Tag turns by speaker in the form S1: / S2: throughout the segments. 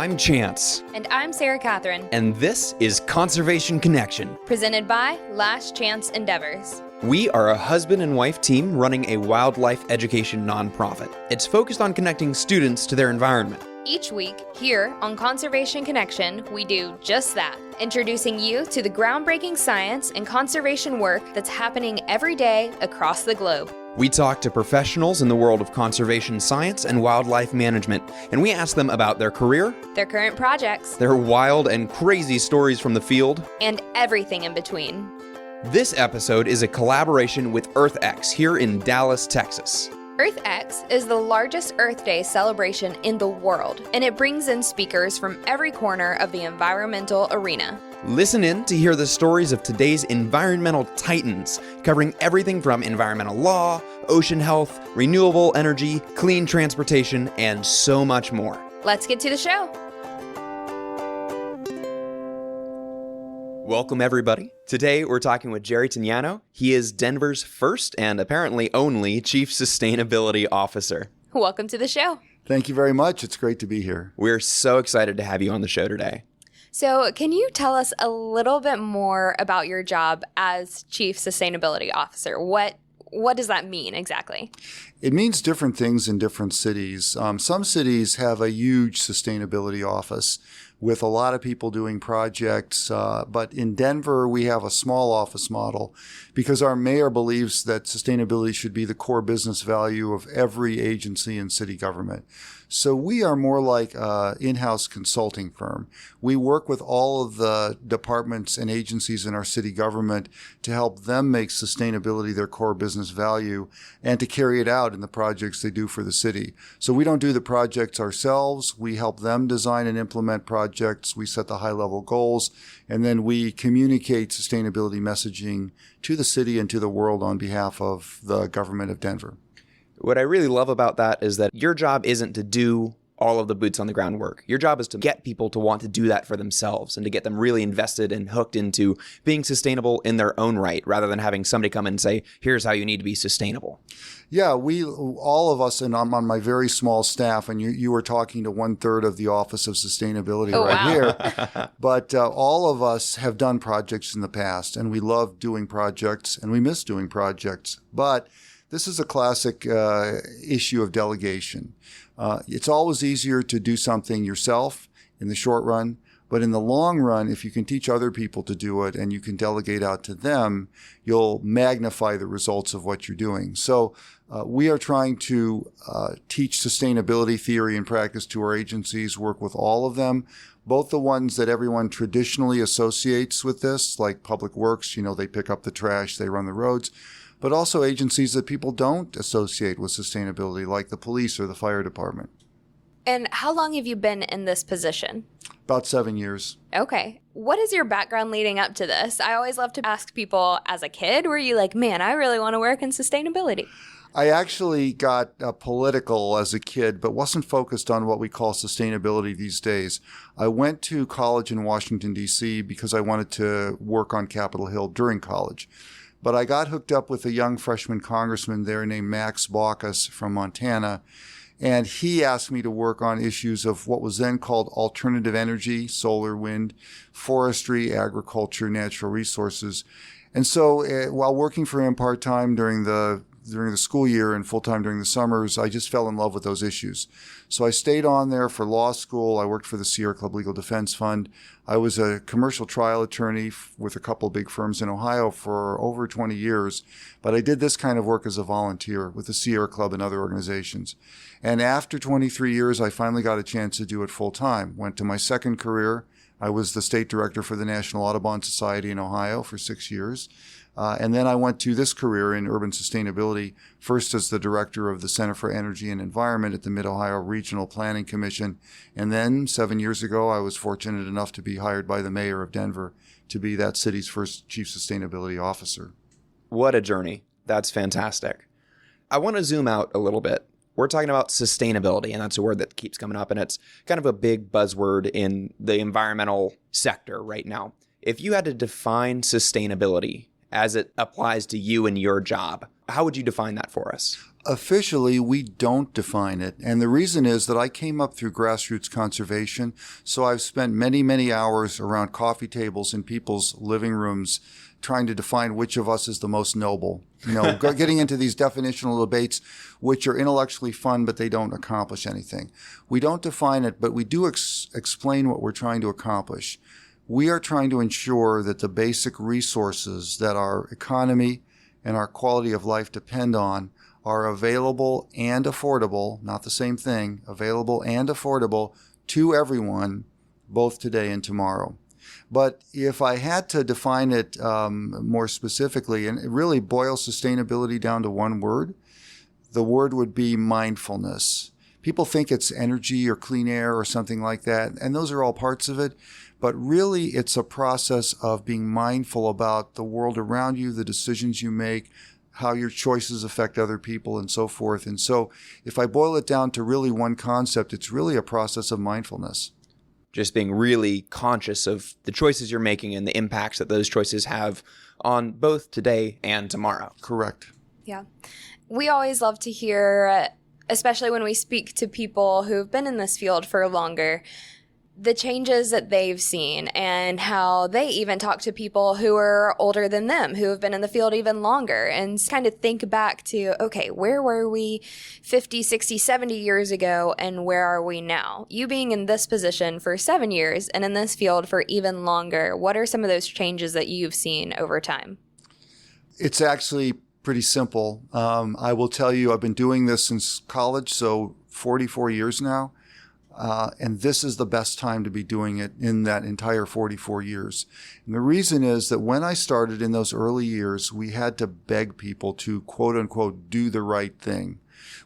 S1: I'm Chance.
S2: And I'm Sarah Catherine.
S1: And this is Conservation Connection,
S2: presented by Last Chance Endeavors.
S1: We are a husband and wife team running a wildlife education nonprofit. It's focused on connecting students to their environment.
S2: Each week, here on Conservation Connection, we do just that, introducing you to the groundbreaking science and conservation work that's happening every day across the globe.
S1: We talk to professionals in the world of conservation science and wildlife management, and we ask them about their career,
S2: their current projects,
S1: their wild and crazy stories from the field,
S2: and everything in between.
S1: This episode is a collaboration with EarthX here in Dallas, Texas.
S2: EarthX is the largest Earth Day celebration in the world, and it brings in speakers from every corner of the environmental arena.
S1: Listen in to hear the stories of today's environmental titans, covering everything from environmental law, ocean health, renewable energy, clean transportation, and so much more.
S2: Let's get to the show.
S1: Welcome, everybody. Today, we're talking with Jerry Tinianow. He is Denver's first and apparently only Chief Sustainability Officer.
S2: Welcome to the show.
S3: Thank you very much. It's great to be here.
S1: We're so excited to have you on the show today.
S2: So can you tell us a little bit more about your job as Chief Sustainability Officer? What does that mean exactly?
S3: It means different things in different cities. Some cities have a huge sustainability office with a lot of people doing projects. But in Denver, we have a small office model because our mayor believes that sustainability should be the core business value of every agency in city government. So we are more like an in-house consulting firm. We work with all of the departments and agencies in our city government to help them make sustainability their core business value and to carry it out in the projects they do for the city. So we don't do the projects ourselves. We help them design and implement projects. We set the high-level goals, and then we communicate sustainability messaging to the city and to the world on behalf of the government of Denver.
S1: What I really love about that is that your job isn't to do all of the boots on the ground work. Your job is to get people to want to do that for themselves and to get them really invested and hooked into being sustainable in their own right, rather than having somebody come in and say, here's how you need to be sustainable.
S3: Yeah, all of us, and I'm on my very small staff, and you were talking to 1/3 of the Office of Sustainability here. But all of us have done projects in the past, and we love doing projects, and we miss doing projects. But this is a classic issue of delegation. It's always easier to do something yourself in the short run, but in the long run, if you can teach other people to do it and you can delegate out to them, you'll magnify the results of what you're doing. So we are trying to teach sustainability theory and practice to our agencies, work with all of them, both the ones that everyone traditionally associates with this, like Public Works, they pick up the trash, they run the roads, but also agencies that people don't associate with sustainability, like the police or the fire department.
S2: And how long have you been in this position?
S3: About 7 years.
S2: Okay. What is your background leading up to this? I always love to ask people, as a kid, were you like, man, I really want to work in sustainability?
S3: I actually got political as a kid, but wasn't focused on what we call sustainability these days. I went to college in Washington, D.C. because I wanted to work on Capitol Hill during college. But I got hooked up with a young freshman congressman there named Max Baucus from Montana, and he asked me to work on issues of what was then called alternative energy, solar, wind, forestry, agriculture, natural resources. And so while working for him part-time during the school year and full-time during the summers, I just fell in love with those issues. So I stayed on there for law school. I worked for the Sierra Club Legal Defense Fund. I was a commercial trial attorney with a couple of big firms in Ohio for over 20 years. But I did this kind of work as a volunteer with the Sierra Club and other organizations. And after 23 years, I finally got a chance to do it full-time. Went to my second career. I was the state director for the National Audubon Society in Ohio for 6 years. And then I went to this career in urban sustainability, first as the director of the Center for Energy and Environment at the Mid-Ohio Regional Planning Commission. And then 7 years ago, I was fortunate enough to be hired by the mayor of Denver to be that city's first chief sustainability officer.
S1: What a journey. That's fantastic. I want to zoom out a little bit. We're talking about sustainability, and that's a word that keeps coming up, and it's kind of a big buzzword in the environmental sector right now. If you had to define sustainability as it applies to you and your job, how would you define that for us?
S3: Officially, we don't define it. And the reason is that I came up through grassroots conservation. So I've spent many, many hours around coffee tables in people's living rooms trying to define which of us is the most noble. Getting into these definitional debates, which are intellectually fun, but they don't accomplish anything. We don't define it, but we do explain what we're trying to accomplish. We are trying to ensure that the basic resources that our economy and our quality of life depend on are available and affordable, not the same thing, available and affordable to everyone, both today and tomorrow. But if I had to define it more specifically, and it really boils sustainability down to one word, the word would be mindfulness. People think it's energy or clean air or something like that, and those are all parts of it. But really, it's a process of being mindful about the world around you, the decisions you make, how your choices affect other people, and so forth. And so if I boil it down to really one concept, it's really a process of mindfulness.
S1: Just being really conscious of the choices you're making and the impacts that those choices have on both today and tomorrow.
S3: Correct.
S2: Yeah. We always love to hear, especially when we speak to people who've been in this field for longer, the changes that they've seen and how they even talk to people who are older than them, who have been in the field even longer, and kind of think back to, okay, where were we 50, 60, 70 years ago, and where are we now? You being in this position for 7 years and in this field for even longer, what are some of those changes that you've seen over time?
S3: It's actually pretty simple. I will tell you, I've been doing this since college, so 44 years now. And this is the best time to be doing it in that entire 44 years. And the reason is that when I started in those early years, we had to beg people to, quote unquote, do the right thing.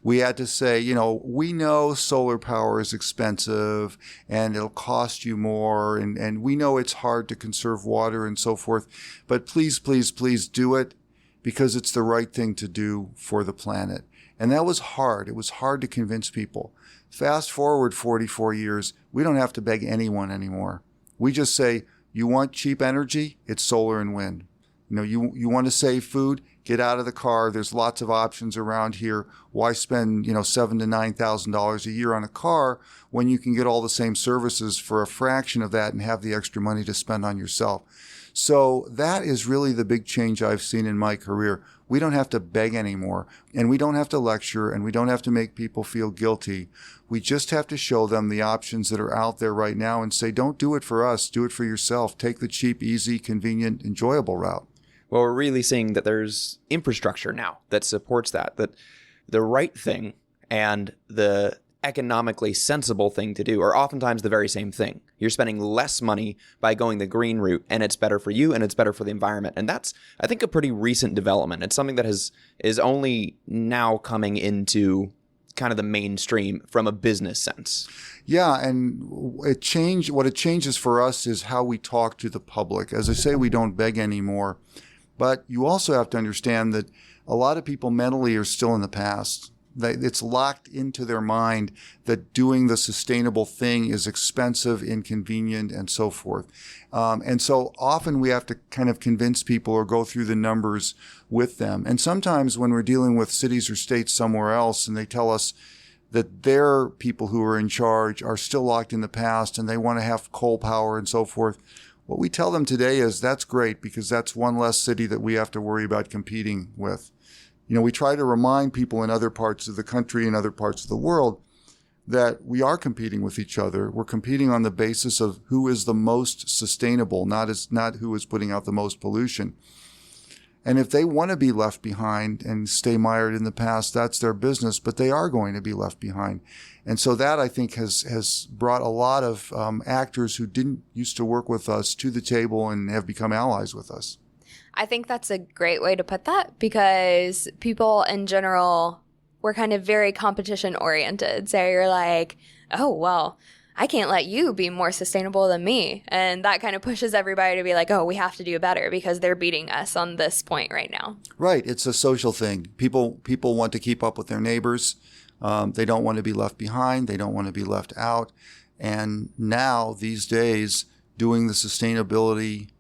S3: We had to say, we know solar power is expensive and it'll cost you more. And we know it's hard to conserve water and so forth. But please, please, please do it because it's the right thing to do for the planet. And that was hard. It was hard to convince people. Fast forward 44 years, we don't have to beg anyone anymore. We just say, you want cheap energy? It's solar and wind. You want to save food? Get out of the car. There's lots of options around here. Why spend, $7,000 to $9,000 a year on a car when you can get all the same services for a fraction of that and have the extra money to spend on yourself? So that is really the big change I've seen in my career. We don't have to beg anymore, and we don't have to lecture, and we don't have to make people feel guilty. We just have to show them the options that are out there right now and say, don't do it for us, do it for yourself. Take the cheap, easy, convenient, enjoyable route.
S1: Well, we're really seeing that there's infrastructure now that supports that the right thing and the economically sensible thing to do are oftentimes the very same thing. You're spending less money by going the green route, and it's better for you and it's better for the environment. And that's, I think, a pretty recent development. It's something that is only now coming into kind of the mainstream from a business sense.
S3: Yeah, and what it changes for us is how we talk to the public. As I say, we don't beg anymore. But you also have to understand that a lot of people mentally are still in the past. It's locked into their mind that doing the sustainable thing is expensive, inconvenient, and so forth. And so often we have to kind of convince people or go through the numbers with them. And sometimes when we're dealing with cities or states somewhere else and they tell us that their people who are in charge are still locked in the past and they want to have coal power and so forth, what we tell them today is that's great because that's one less city that we have to worry about competing with. We try to remind people in other parts of the country and other parts of the world that we are competing with each other. We're competing on the basis of who is the most sustainable, not who is putting out the most pollution. And if they want to be left behind and stay mired in the past, that's their business, but they are going to be left behind. And so that, I think, has brought a lot of actors who didn't used to work with us to the table and have become allies with us.
S2: I think that's a great way to put that because people in general, we're kind of very competition oriented. So you're like, oh, well, I can't let you be more sustainable than me. And that kind of pushes everybody to be like, oh, we have to do better because they're beating us on this point right now.
S3: Right. It's a social thing. People want to keep up with their neighbors. They don't want to be left behind. They don't want to be left out. And now, these days, doing the sustainability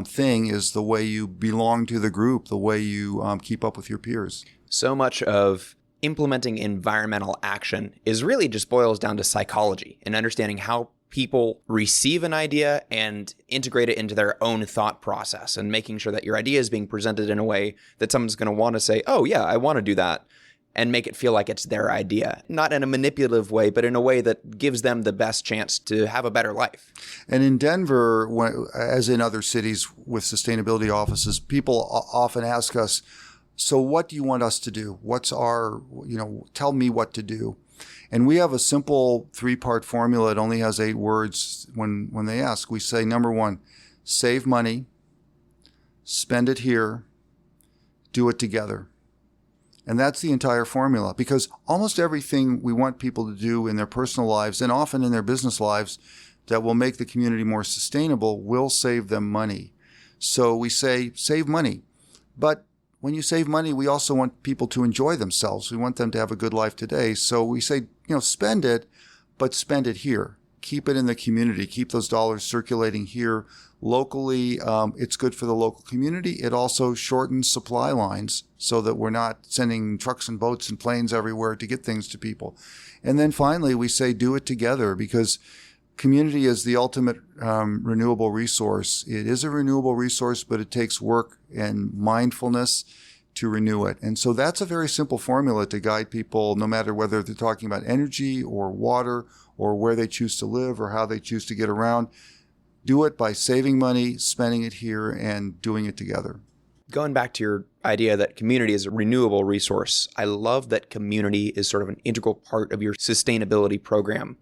S3: thing is the way you belong to the group, the way you keep up with your peers.
S1: So much of implementing environmental action is really just boils down to psychology and understanding how people receive an idea and integrate it into their own thought process, and making sure that your idea is being presented in a way that someone's going to want to say, oh yeah, I want to do that, and make it feel like it's their idea. Not in a manipulative way, but in a way that gives them the best chance to have a better life.
S3: And in Denver, as in other cities with sustainability offices, people often ask us, so what do you want us to do? What's our, tell me what to do. And we have a simple 3-part formula. It only has 8 words when they ask. We say, number 1, save money, spend it here, do it together. And that's the entire formula, because almost everything we want people to do in their personal lives and often in their business lives that will make the community more sustainable will save them money. So we say, save money. But when you save money, we also want people to enjoy themselves. We want them to have a good life today. So we say, spend it, but spend it here. Keep it in the community. Keep those dollars circulating here locally. It's good for the local community. It also shortens supply lines so that we're not sending trucks and boats and planes everywhere to get things to people. And then finally, we say do it together, because community is the ultimate renewable resource. It is a renewable resource, but it takes work and mindfulness to renew it. And so that's a very simple formula to guide people, no matter whether they're talking about energy or water or where they choose to live or how they choose to get around. Do it by saving money, spending it here, and doing it together.
S1: Going back to your idea that community is a renewable resource, I love that community is sort of an integral part of your sustainability program,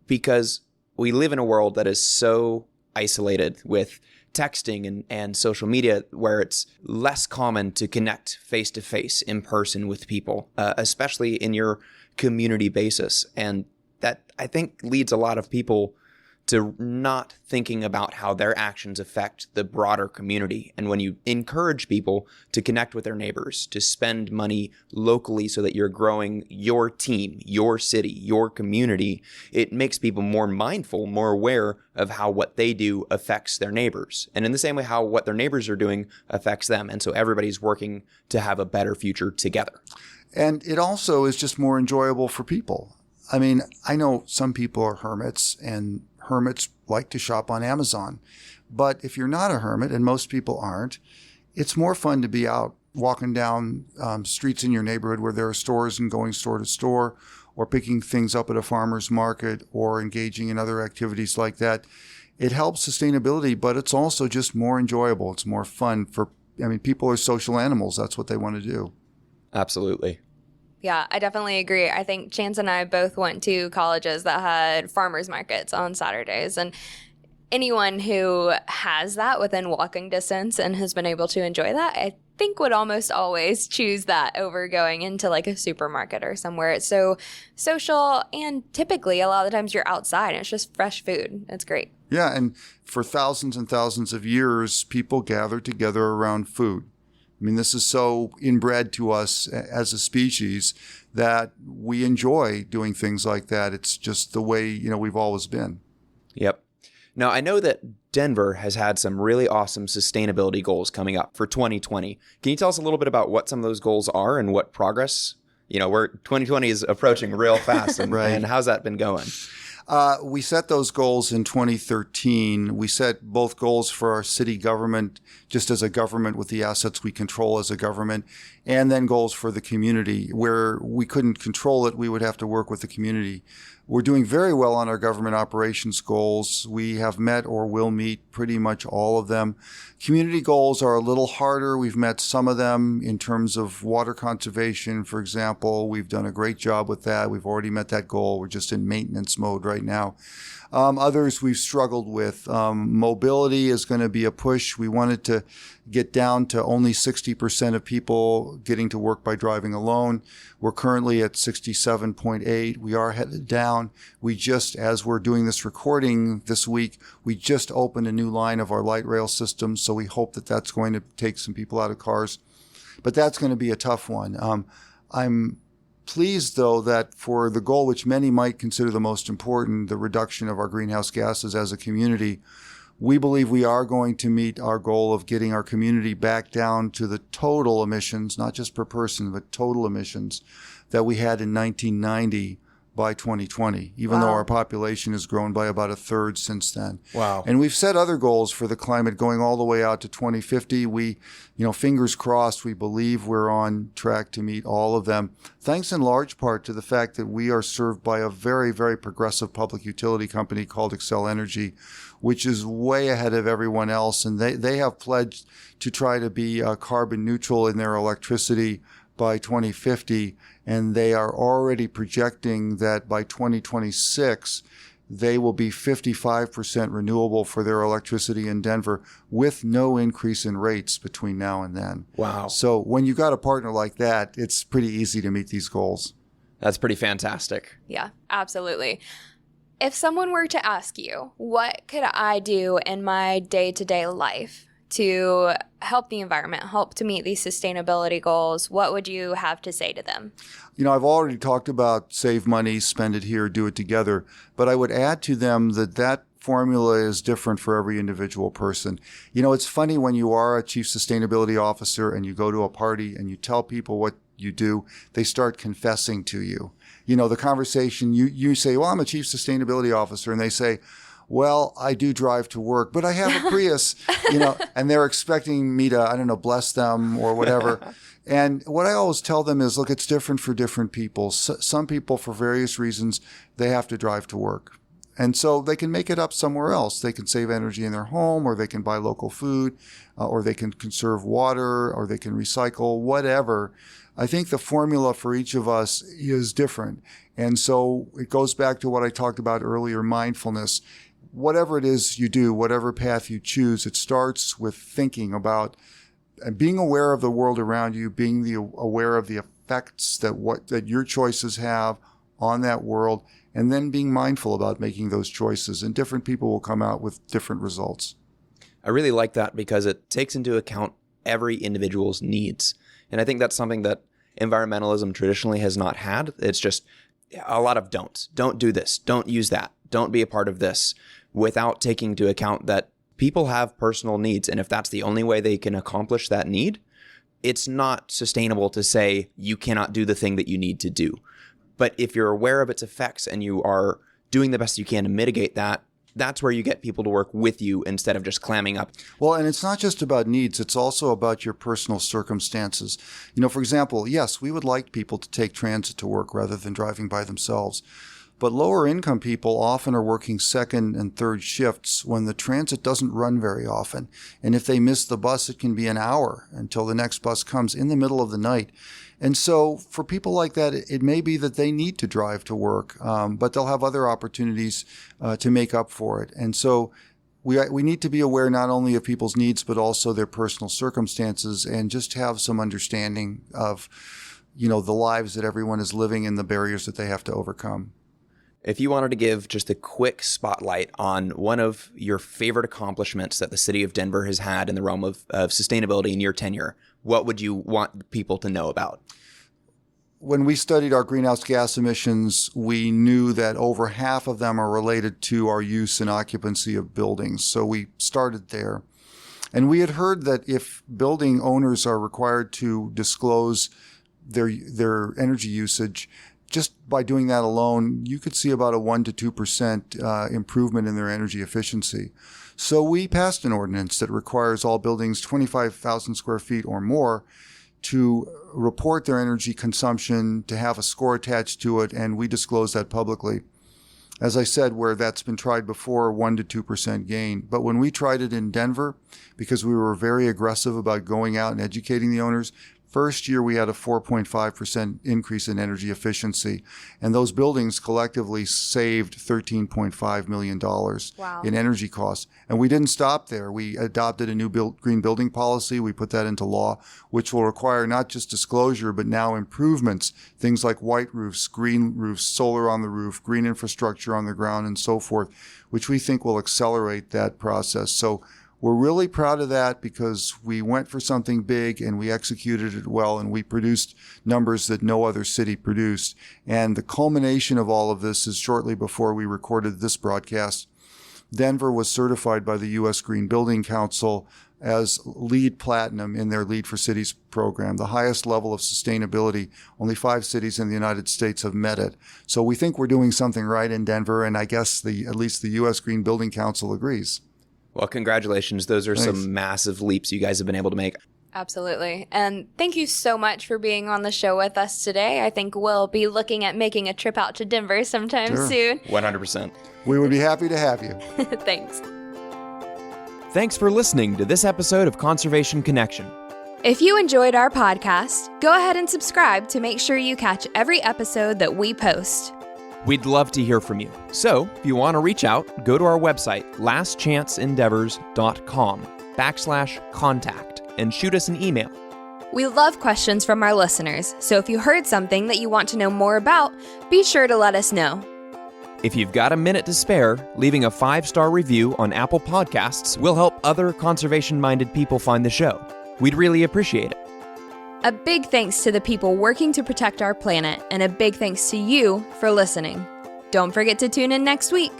S1: because we live in a world that is so isolated with texting and social media, where it's less common to connect face-to-face in person with people, especially in your community basis. And that, I think, leads a lot of people to not thinking about how their actions affect the broader community. And when you encourage people to connect with their neighbors, to spend money locally so that you're growing your team, your city, your community, it makes people more mindful, more aware of how what they do affects their neighbors. And in the same way, how what their neighbors are doing affects them. And so everybody's working to have a better future together.
S3: And it also is just more enjoyable for people. I mean, I know some people are hermits, and hermits like to shop on Amazon. But if you're not a hermit, and most people aren't, it's more fun to be out walking down streets in your neighborhood where there are stores and going store to store, or picking things up at a farmer's market, or engaging in other activities like that. It helps sustainability, but it's also just more enjoyable. It's more fun people are social animals. That's what they want to do.
S1: Absolutely.
S2: Yeah, I definitely agree. I think Chance and I both went to colleges that had farmers markets on Saturdays. And anyone who has that within walking distance and has been able to enjoy that, I think would almost always choose that over going into like a supermarket or somewhere. It's so social, and typically a lot of the times you're outside and it's just fresh food. It's great.
S3: Yeah, and for thousands and thousands of years, people gathered together around food. I mean, this is so inbred to us as a species that we enjoy doing things like that. It's just the way, we've always been.
S1: Yep. Now, I know that Denver has had some really awesome sustainability goals coming up for 2020. Can you tell us a little bit about what some of those goals are and what progress? 2020 is approaching real fast, and,
S3: right.
S1: And how's that been going?
S3: We set those goals in 2013. We set both goals for our city government, just as a government with the assets we control as a government, and then goals for the community. Where we couldn't control it, we would have to work with the community. We're doing very well on our government operations goals. We have met or will meet pretty much all of them. Community goals are a little harder. We've met some of them in terms of water conservation, for example. We've done a great job with that. We've already met that goal. We're just in maintenance mode right now. Others we've struggled with. Mobility is going to be a push. We wanted to get down to only 60% of people getting to work by driving alone. We're currently at 67.8. We are headed down. We just, as we're doing this recording this week, we just opened a new line of our light rail system. So we hope that that's going to take some people out of cars. But that's going to be a tough one. I'm pleased, though, that for the goal which many might consider the most important, the reduction of our greenhouse gases as a community, we believe we are going to meet our goal of getting our community back down to the total emissions, not just per person, but total emissions that we had in 1990 by 2020, even though our population has grown by about a third since then.
S1: Wow.
S3: And we've set other goals for the climate going all the way out to 2050. We, fingers crossed, we believe we're on track to meet all of them, thanks in large part to the fact that we are served by a very, very progressive public utility company called Xcel Energy, which is way ahead of everyone else. And they have pledged to try to be carbon neutral in their electricity by 2050, and they are already projecting that by 2026, they will be 55% renewable for their electricity in Denver with no increase in rates between now and then.
S1: Wow.
S3: So when you got a partner like that, it's pretty easy to meet these goals.
S1: That's pretty fantastic.
S2: Yeah, absolutely. If someone were to ask you, what could I do in my day-to-day life to help the environment, help to meet these sustainability goals, what would you have to say to them?
S3: I've already talked about save money, spend it here, do it together, but I would add to them that formula is different for every individual person. It's funny when you are a chief sustainability officer and you go to a party and you tell people what you do, they start confessing to you. The conversation, you say, well, I'm a chief sustainability officer, and they say, well, I do drive to work, but I have a Prius, and they're expecting me to, bless them or whatever. And what I always tell them is, look, it's different for different people. Some people, for various reasons, they have to drive to work. And so they can make it up somewhere else. They can save energy in their home, or they can buy local food, or they can conserve water, or they can recycle, whatever. I think the formula for each of us is different. And so it goes back to what I talked about earlier, mindfulness. Whatever it is you do, whatever path you choose, it starts with thinking about and being aware of the world around you, being aware of the effects that your choices have on that world, and then being mindful about making those choices. And different people will come out with different results.
S1: I really like that because it takes into account every individual's needs. And I think that's something that environmentalism traditionally has not had. It's just a lot of don'ts. Don't do this. Don't use that. Don't be a part of this, without taking into account that people have personal needs. And if that's the only way they can accomplish that need, it's not sustainable to say you cannot do the thing that you need to do. But if you're aware of its effects and you are doing the best you can to mitigate that, that's where you get people to work with you instead of just clamming up.
S3: Well, and it's not just about needs. It's also about your personal circumstances. For example, yes, we would like people to take transit to work rather than driving by themselves. But lower income people often are working second and third shifts when the transit doesn't run very often. And if they miss the bus, it can be an hour until the next bus comes in the middle of the night. And so for people like that, it may be that they need to drive to work, but they'll have other opportunities to make up for it. And so we need to be aware not only of people's needs, but also their personal circumstances, and just have some understanding of, the lives that everyone is living and the barriers that they have to overcome.
S1: If you wanted to give just a quick spotlight on one of your favorite accomplishments that the city of Denver has had in the realm of sustainability in your tenure, what would you want people to know about?
S3: When we studied our greenhouse gas emissions, we knew that over half of them are related to our use and occupancy of buildings. So we started there. And we had heard that if building owners are required to disclose their energy usage, just by doing that alone, you could see about a 1% to 2% improvement in their energy efficiency. So we passed an ordinance that requires all buildings 25,000 square feet or more to report their energy consumption, to have a score attached to it, and we disclose that publicly. As I said, where that's been tried before, 1% to 2% gain. But when we tried it in Denver, because we were very aggressive about going out and educating the owners, first year we had a 4.5% increase in energy efficiency, and those buildings collectively saved $13.5 million in energy costs. And we didn't stop there. We adopted a new green building policy. We put that into law, which will require not just disclosure, but now improvements, things like white roofs, green roofs, solar on the roof, green infrastructure on the ground, and so forth, which we think will accelerate that process. So we're really proud of that because we went for something big and we executed it well, and we produced numbers that no other city produced. And the culmination of all of this is shortly before we recorded this broadcast. Denver was certified by the U.S. Green Building Council as LEED Platinum in their Lead for Cities program, the highest level of sustainability. Only 5 cities in the United States have met it. So we think we're doing something right in Denver, and I guess at least the U.S. Green Building Council agrees.
S1: Well, congratulations. Those are
S3: Thanks.
S1: some massive leaps you guys have been able to make.
S2: Absolutely. And thank you so much for being on the show with us today. I think we'll be looking at making a trip out to Denver sometime soon.
S1: 100%.
S3: We would be happy to have you.
S2: Thanks.
S1: Thanks for listening to this episode of Conservation Connection.
S2: If you enjoyed our podcast, go ahead and subscribe to make sure you catch every episode that we post.
S1: We'd love to hear from you. So if you want to reach out, go to our website, lastchanceendeavors.com/contact, and shoot us an email.
S2: We love questions from our listeners, so if you heard something that you want to know more about, be sure to let us know.
S1: If you've got a minute to spare, leaving a 5-star review on Apple Podcasts will help other conservation-minded people find the show. We'd really appreciate it.
S2: A big thanks to the people working to protect our planet, and a big thanks to you for listening. Don't forget to tune in next week.